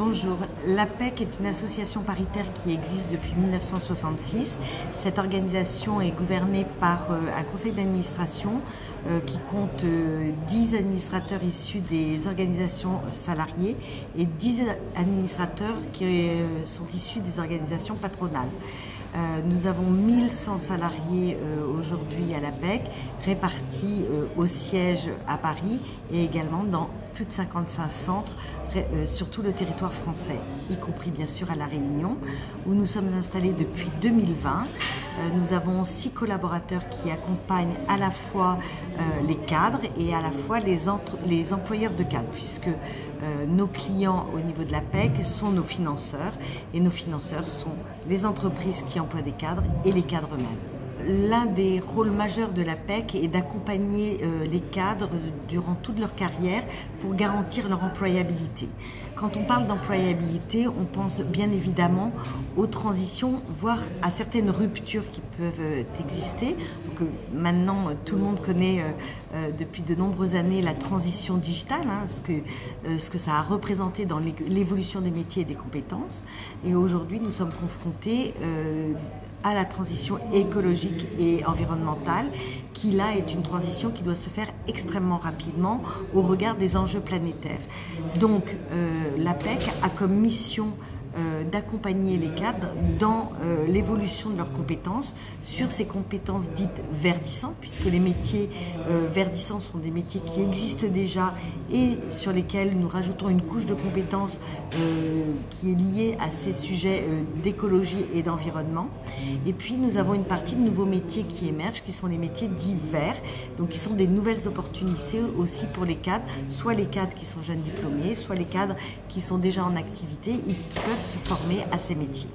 Bonjour, l'APEC est une association paritaire qui existe depuis 1966. Cette organisation est gouvernée par un conseil d'administration qui compte 10 administrateurs issus des organisations salariées et 10 administrateurs qui sont issus des organisations patronales. Nous avons 1100 salariés aujourd'hui à l'APEC, répartis au siège à Paris et également dans plus de 55 centres sur tout le territoire français, y compris bien sûr à La Réunion, où nous sommes installés depuis 2020. Nous avons 6 collaborateurs qui accompagnent à la fois les cadres et à la fois les employeurs de cadres, puisque nos clients au niveau de l'APEC sont nos financeurs, et nos financeurs sont les entreprises qui emploient des cadres et les cadres eux-mêmes. L'un des rôles majeurs de l'APEC est d'accompagner les cadres durant toute leur carrière pour garantir leur employabilité. Quand on parle d'employabilité, on pense bien évidemment aux transitions, voire à certaines ruptures qui peuvent exister. Donc, maintenant, tout le monde connaît depuis de nombreuses années la transition digitale, ce que ça a représenté dans l'évolution des métiers et des compétences. Et aujourd'hui, nous sommes confrontés à la transition écologique et environnementale, qui là est une transition qui doit se faire extrêmement rapidement au regard des enjeux planétaires. Donc l'APEC a comme mission d'accompagner les cadres dans l'évolution de leurs compétences, sur ces compétences dites verdissantes, puisque les métiers verdissants sont des métiers qui existent déjà et sur lesquels nous rajoutons une couche de compétences qui est liée à ces sujets d'écologie et d'environnement. Et puis nous avons une partie de nouveaux métiers qui émergent, qui sont les métiers dits verts, donc qui sont des nouvelles opportunités aussi pour les cadres, soit les cadres qui sont jeunes diplômés, soit les cadres qui sont déjà en activité et qui peuvent se former à ces métiers.